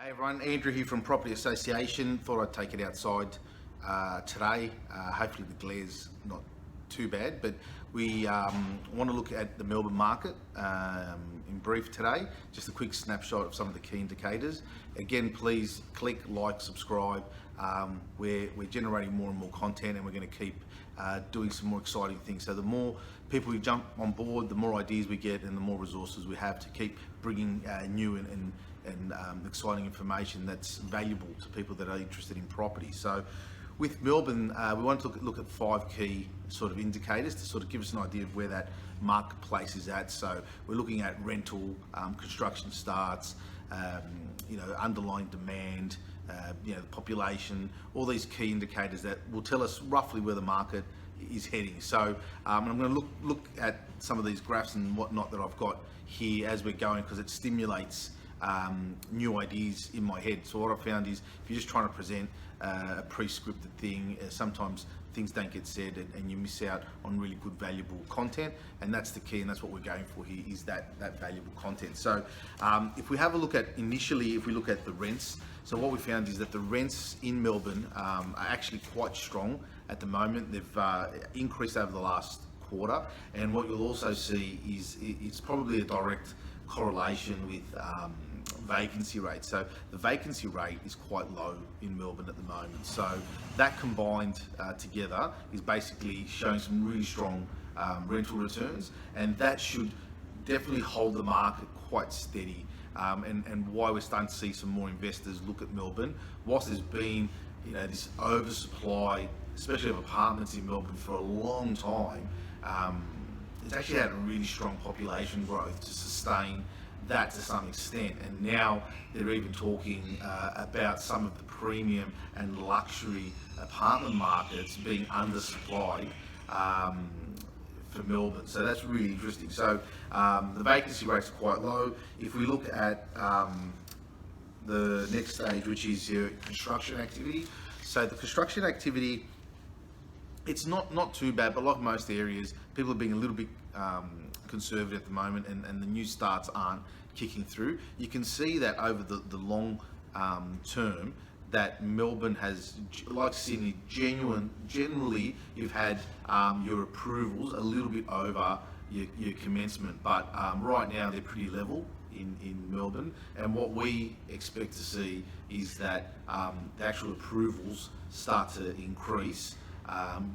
Hey everyone, Andrew here from Property Association. Thought I'd take it outside today. Hopefully the glare's not too bad, but we want to look at the Melbourne market in brief today. Just a quick snapshot of some of the key indicators. Again, please click, like, subscribe. We're generating more and more content, and we're going to keep doing some more exciting things. So the more people who jump on board, the more ideas we get and the more resources we have to keep bringing new and exciting information that's valuable to people that are interested in property. So with Melbourne, we want to look at 5 key sort of indicators to sort of give us an idea of where that marketplace is at. So we're looking at rental, construction starts, underlying demand, the population, all these key indicators that will tell us roughly where the market is heading. So I'm going to look at some of these graphs and whatnot that I've got here as we're going, because it stimulates new ideas in my head. So what I found is, if you're just trying to present a pre-scripted thing, sometimes things don't get said and you miss out on really good, valuable content. And that's the key, and that's what we're going for here, is that valuable content. So if we have a look at, initially, if we look at the rents, so what we found is that the rents in Melbourne are actually quite strong at the moment. They've increased over the last quarter, and what you'll also see is it's probably a direct correlation with vacancy rate. So the vacancy rate is quite low in Melbourne at the moment. So that combined together is basically showing some really strong rental returns, and that should definitely hold the market quite steady. And why we're starting to see some more investors look at Melbourne, whilst there's been this oversupply, especially of apartments in Melbourne, for a long time. It's actually had a really strong population growth to sustain that to some extent, and now they're even talking about some of the premium and luxury apartment markets being undersupplied for Melbourne. So that's really interesting. So the vacancy rates are quite low. If we look at the next stage, which is your construction activity, so the construction activity, it's not too bad, but like most areas, people are being a little bit conservative at the moment, and the new starts aren't kicking through. You can see that over the long term, that Melbourne has, like Sydney, generally you've had your approvals a little bit over your commencement, but right now they're pretty level in Melbourne, and what we expect to see is that the actual approvals start to increase,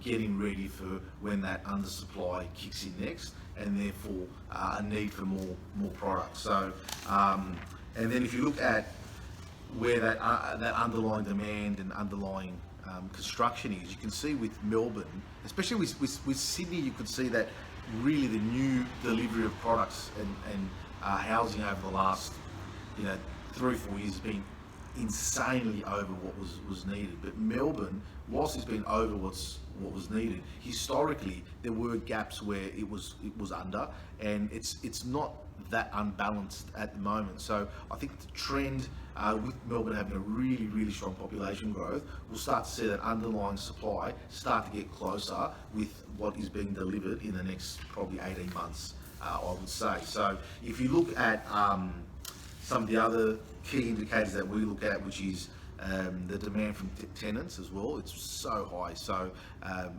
getting ready for when that undersupply kicks in next, and therefore a need for more products. So, and then if you look at where that underlying demand and underlying construction is, you can see with Melbourne, especially with Sydney, you could see that really the new delivery of products and housing over the last 3 or 4 years has been insanely over what was needed. But Melbourne, whilst it's been over what was needed, historically there were gaps where it was under, and it's not that unbalanced at the moment. So I think the trend with Melbourne having a really strong population growth, we'll start to see that underlying supply start to get closer with what is being delivered in the next probably 18 months, I would say. So if you look at some of the other key indicators that we look at, which is the demand from tenants as well, it's so high. So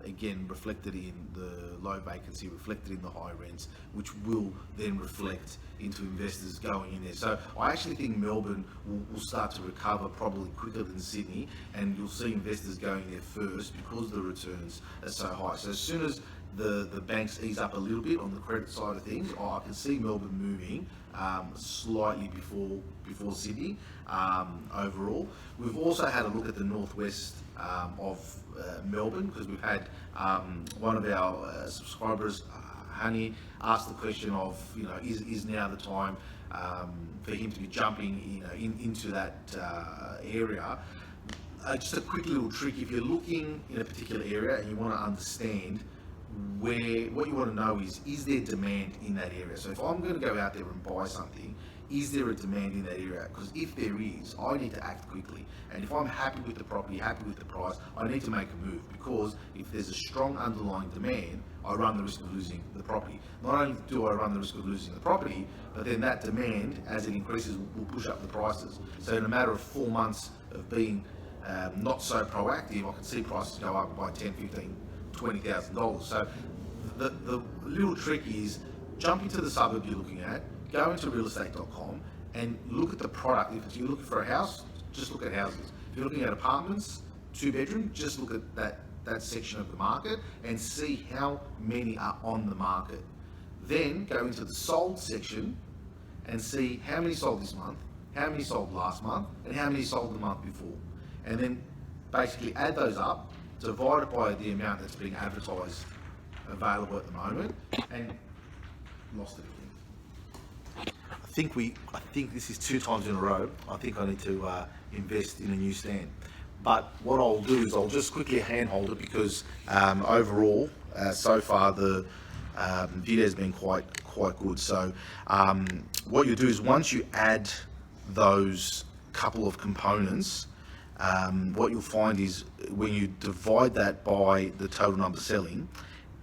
again, reflected in the low vacancy, reflected in the high rents, which will then reflect into investors going in there. So I actually think Melbourne will start to recover probably quicker than Sydney, and you'll see investors going there first because the returns are so high. So as soon as the banks ease up a little bit on the credit side of things, I can see Melbourne moving slightly before Sydney overall. We've also had a look at the northwest of Melbourne, because we've had one of our subscribers, Honey, asked the question of, is now the time for him to be jumping into that area. Just a quick little trick: if you're looking in a particular area and you want to understand where what you want to know is there demand in that area? So if I'm going to go out there and buy something, is there a demand in that area? Because if there is, I need to act quickly. And if I'm happy with the property, happy with the price, I need to make a move, because if there's a strong underlying demand, I run the risk of losing the property. Not only do I run the risk of losing the property, but then that demand, as it increases, will push up the prices. So in a matter of 4 months of being not so proactive, I can see prices go up by $10,000, $15,000, $20,000. So the little trick is jump into the suburb you're looking at, go into realestate.com and look at the product. If you're looking for a house, just look at houses. If you're looking at apartments, 2-bedroom, just look at that section of the market and see how many are on the market. Then go into the sold section and see how many sold this month, how many sold last month, and how many sold the month before. And then basically add those up, divide it by the amount that's being advertised available at the moment, and lost it again. I think this is 2 times in a row. I think I need to invest in a new stand. But what I'll do is I'll just quickly handhold it, because overall, so far the video has been quite good. So what you do is, once you add those couple of components, what you'll find is when you divide that by the total number selling,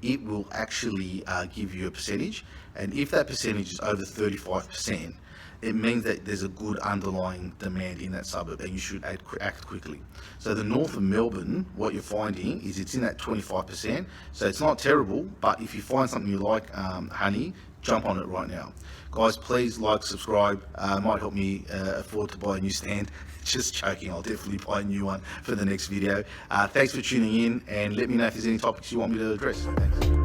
it will actually give you a percentage. And if that percentage is over 35%, it means that there's a good underlying demand in that suburb, and you should act quickly. So the north of Melbourne, what you're finding is it's in that 25%. So it's not terrible, but if you find something you like, honey, jump on it right now. Guys, please like, subscribe. Might help me afford to buy a new stand. Just joking, I'll definitely buy a new one for the next video. Thanks for tuning in, and let me know if there's any topics you want me to address. Thanks.